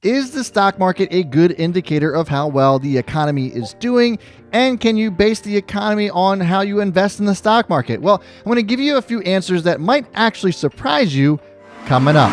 Is the stock market a good indicator of how well the economy is doing? And can you base the economy on how you invest in the stock market? Well, I'm going to give you a few answers that might actually surprise you coming up.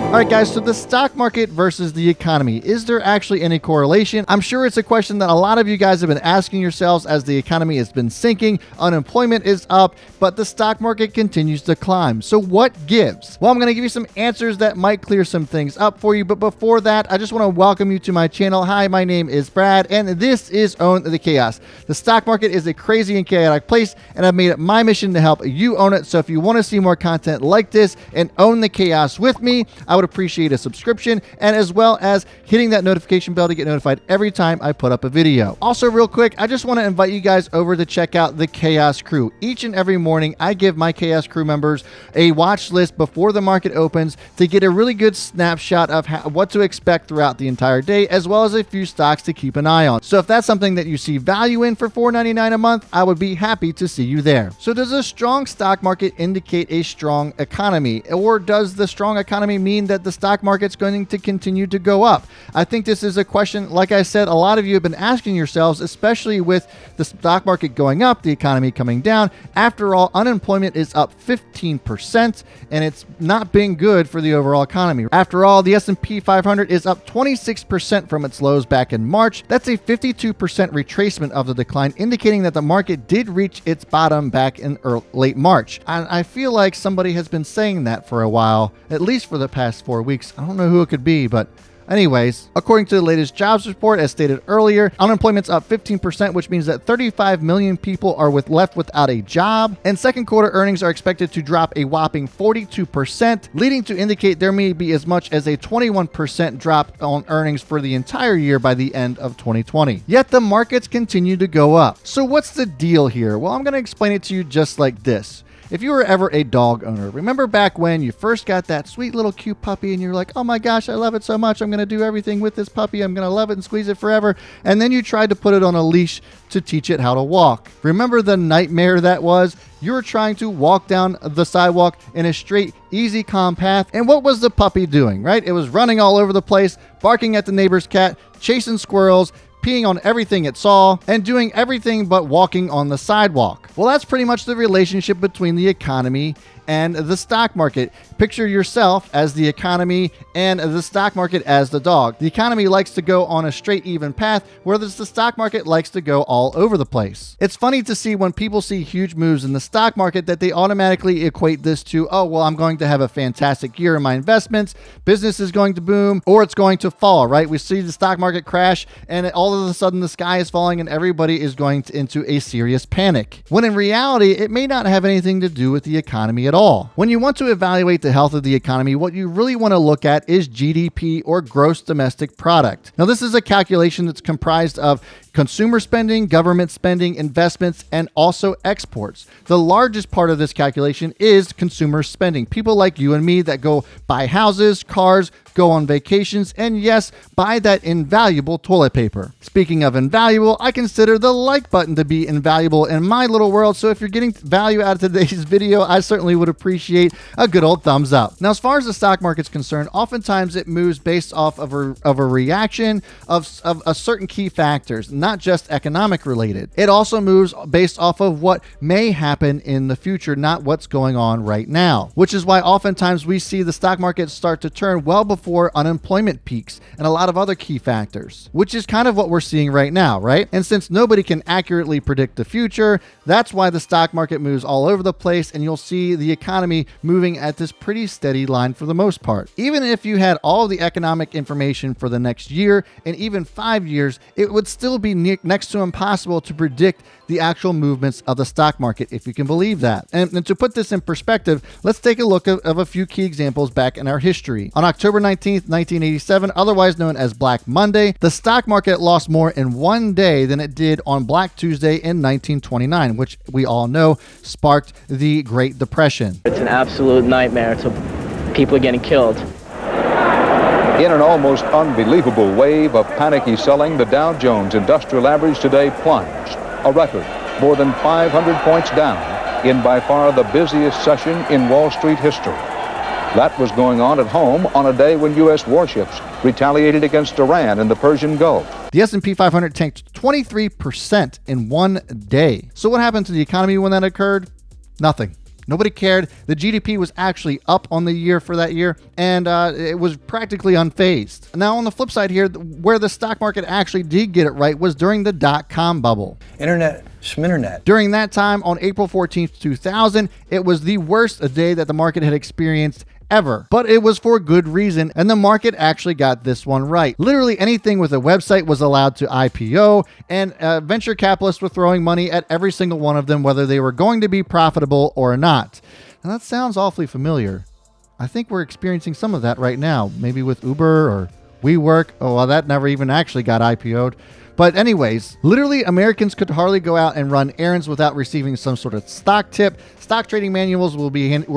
All right, guys, so the stock market versus the economy. Is there actually any correlation? I'm sure it's a question that a lot of you guys have been asking yourselves as the economy has been sinking, unemployment is up, but the stock market continues to climb. So what gives? Well, I'm going to give you some answers that might clear some things up for you, but before that, I just want to welcome you to my channel. Hi, my name is Brad, and this is Own the Chaos. The stock market is a crazy and chaotic place, and I've made it my mission to help you own it. So if you want to see more content like this and own the chaos with me, I would appreciate a subscription, and as well as hitting that notification bell to get notified every time I put up a video. Also, real quick, I just want to invite you guys over to check out the Chaos Crew. Each and every morning, I give my Chaos Crew members a watch list before the market opens to get a really good snapshot of what to expect throughout the entire day, as well as a few stocks to keep an eye on. So if that's something that you see value in for $4.99 a month, I would be happy to see you there. So does a strong stock market indicate a strong economy? Or does the strong economy mean that the stock market's going to continue to go up? I think this is a question, like I said, a lot of you have been asking yourselves, especially with the stock market going up, the economy coming down. After all, unemployment is up 15%, and it's not been good for the overall economy. After all, the S&P 500 is up 26% from its lows back in March. That's a 52% retracement of the decline, indicating that the market did reach its bottom back in late March. And I feel like somebody has been saying that for a while, at least for the past 4 weeks. I don't know who it could be, but anyways, according to the latest jobs report, as stated earlier, unemployment's up 15%, which means that 35 million people are left without a job. And second quarter earnings are expected to drop a whopping 42%, leading to indicate there may be as much as a 21% drop on earnings for the entire year by the end of 2020. Yet the markets continue to go up. So what's the deal here? Well, I'm going to explain it to you just like this. If you were ever a dog owner, remember back when you first got that sweet little cute puppy and you're like, oh my gosh, I love it so much. I'm going to do everything with this puppy. I'm going to love it and squeeze it forever. And then you tried to put it on a leash to teach it how to walk. Remember the nightmare that was? You were trying to walk down the sidewalk in a straight, easy, calm path. And what was the puppy doing, right? It was running all over the place, barking at the neighbor's cat, chasing squirrels, peeing on everything it saw, and doing everything but walking on the sidewalk. Well, that's pretty much the relationship between the economy and the stock market. Picture yourself as the economy and the stock market as the dog. The economy likes to go on a straight, even path, whereas the stock market likes to go all over the place. It's funny to see when people see huge moves in the stock market that they automatically equate this to, oh, well, I'm going to have a fantastic year in my investments, business is going to boom, or it's going to fall, right? We see the stock market crash and all of a sudden the sky is falling and everybody is going into a serious panic. When in reality, it may not have anything to do with the economy at all. When you want to evaluate the health of the economy, what you really want to look at is GDP, or gross domestic product. Now, this is a calculation that's comprised of consumer spending, government spending, investments, and also exports. The largest part of this calculation is consumer spending. People like you and me that go buy houses, cars, go on vacations, and yes, buy that invaluable toilet paper. Speaking of invaluable, I consider the like button to be invaluable in my little world, so if you're getting value out of today's video, I certainly would appreciate a good old thumbs up. Now, as far as the stock market's concerned, oftentimes it moves based off of a reaction of certain key factors, not just economic related. It also moves based off of what may happen in the future, not what's going on right now, which is why oftentimes we see the stock market start to turn well before unemployment peaks and a lot of other key factors, which is kind of what we're seeing right now, right? And since nobody can accurately predict the future, that's why the stock market moves all over the place, and you'll see the economy moving at this pretty steady line for the most part. Even if you had all the economic information for the next year and even 5 years, it would still be next to impossible to predict the actual movements of the stock market, if you can believe that. And to put this in perspective, let's take a look of a few key examples back in our history. On October 19th, 1987, otherwise known as Black Monday, the stock market lost more in one day than it did on Black Tuesday in 1929, which we all know sparked the Great Depression. It's an absolute nightmare. So people are getting killed. In an almost unbelievable wave of panicky selling, the Dow Jones Industrial Average today plunged, a record more than 500 points down in by far the busiest session in Wall Street history. That was going on at home on a day when U.S. warships retaliated against Iran in the Persian Gulf. The S&P 500 tanked 23% in one day. So what happened to the economy when that occurred? Nothing. Nobody cared. The GDP was actually up on the year for that year, and it was practically unfazed. Now, on the flip side here, where the stock market actually did get it right was during the dot-com bubble. Internet, schminternet. During that time, on April 14th, 2000, it was the worst day that the market had experienced ever. But it was for good reason, and the market actually got this one right. Literally anything with a website was allowed to IPO, and venture capitalists were throwing money at every single one of them, whether they were going to be profitable or not. Now that sounds awfully familiar. I think we're experiencing some of that right now, maybe with Uber or WeWork. Oh, well, that never even actually got IPO'd. But anyways, literally Americans could hardly go out and run errands without receiving some sort of stock tip. Stock trading manuals were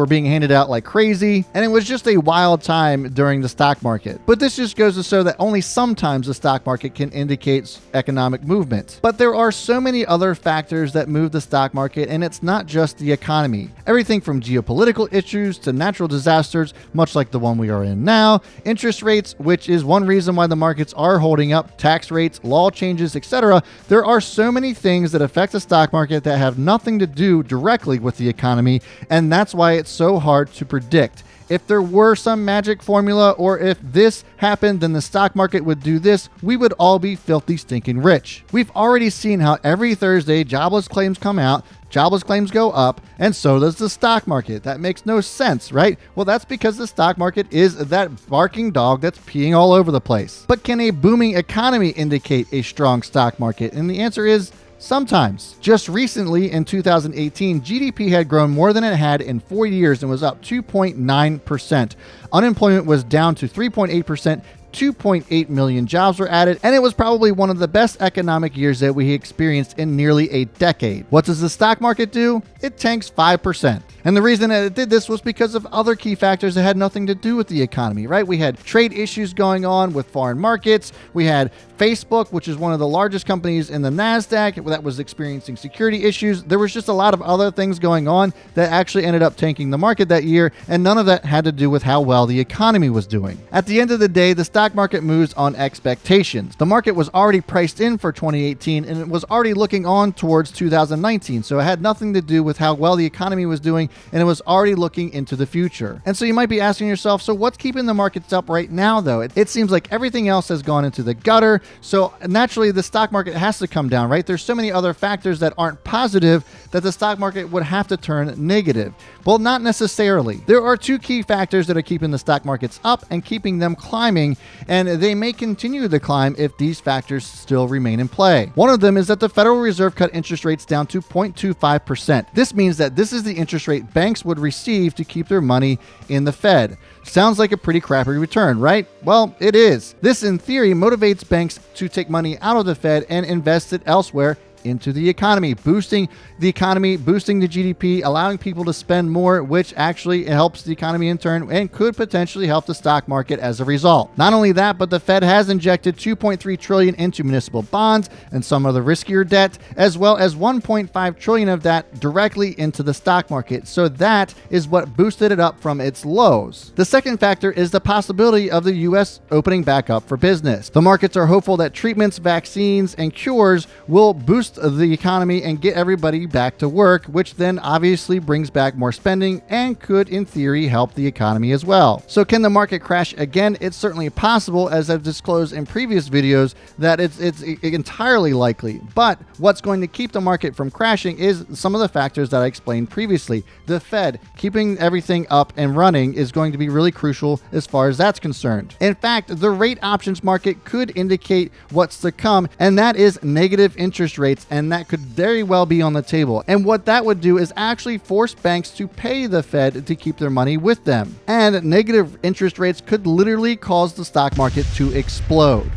being handed out like crazy, and it was just a wild time during the stock market. But this just goes to show that only sometimes the stock market can indicate economic movement. But there are so many other factors that move the stock market, and it's not just the economy. Everything from geopolitical issues to natural disasters, much like the one we are in now, interest rates, which is one reason why the markets are holding up, tax rates, law changes, etc. There are so many things that affect the stock market that have nothing to do directly with the economy, and that's why it's so hard to predict. If there were some magic formula, or if this happened, then the stock market would do this, we would all be filthy stinking rich. We've already seen how every Thursday jobless claims come out, jobless claims go up, and so does the stock market. That makes no sense, right? Well, that's because the stock market is that barking dog that's peeing all over the place. But can a booming economy indicate a strong stock market? And the answer is sometimes. Just recently, in 2018, GDP had grown more than it had in 4 years and was up 2.9%. Unemployment was down to 3.8%. 2.8 million jobs were added, and it was probably one of the best economic years that we experienced in nearly a decade. What does the stock market do? It tanks 5%. And the reason that it did this was because of other key factors that had nothing to do with the economy, right? We had trade issues going on with foreign markets. We had Facebook, which is one of the largest companies in the NASDAQ, that was experiencing security issues. There was just a lot of other things going on that actually ended up tanking the market that year, and none of that had to do with how well the economy was doing. At the end of the day, the stock market moves on expectations. The market was already priced in for 2018, and it was already looking on towards 2019, so it had nothing to do with how well the economy was doing, and it was already looking into the future. And so you might be asking yourself, so what's keeping the markets up right now, though? It seems like everything else has gone into the gutter, so naturally the stock market has to come down, right? There's so many other factors that aren't positive that the stock market would have to turn negative. Well, not necessarily. There are two key factors that are keeping the stock markets up and keeping them climbing, and they may continue to climb if these factors still remain in play. One of them is that the Federal Reserve cut interest rates down to 0.25%. This means that this is the interest rate banks would receive to keep their money in the Fed. Sounds like a pretty crappy return, right? Well, it is. This, in theory, motivates banks to take money out of the Fed and invest it elsewhere into the economy, boosting the GDP, allowing people to spend more, which actually helps the economy in turn and could potentially help the stock market as a result. Not only that, but the Fed has injected $2.3 trillion into municipal bonds and some other riskier debt, as well as $1.5 trillion of that directly into the stock market. So that is what boosted it up from its lows. The second factor is the possibility of the U.S. opening back up for business. The markets are hopeful that treatments, vaccines, and cures will boost the economy and get everybody back to work, which then obviously brings back more spending and could, in theory, help the economy as well. So can the market crash again? It's certainly possible, as I've disclosed in previous videos, that it's entirely likely. But what's going to keep the market from crashing is some of the factors that I explained previously. The Fed keeping everything up and running is going to be really crucial as far as that's concerned. In fact, the rate options market could indicate what's to come, and that is negative interest rates, and that could very well be on the table. And what that would do is actually force banks to pay the Fed to keep their money with them. And negative interest rates could literally cause the stock market to explode.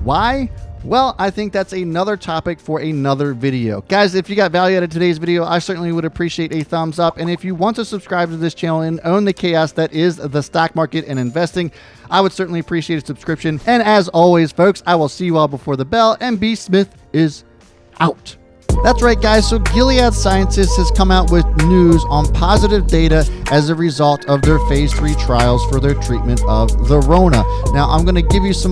Why? Well, I think that's another topic for another video. Guys, if you got value out of today's video, I certainly would appreciate a thumbs up. And if you want to subscribe to this channel and own the chaos that is the stock market and investing, I would certainly appreciate a subscription. And as always, folks, I will see you all before the bell, and B. Smith is out. That's right, guys. So Gilead Sciences has come out with news on positive data as a result of their phase 3 trials for their treatment of the Rona. Now, I'm going to give you some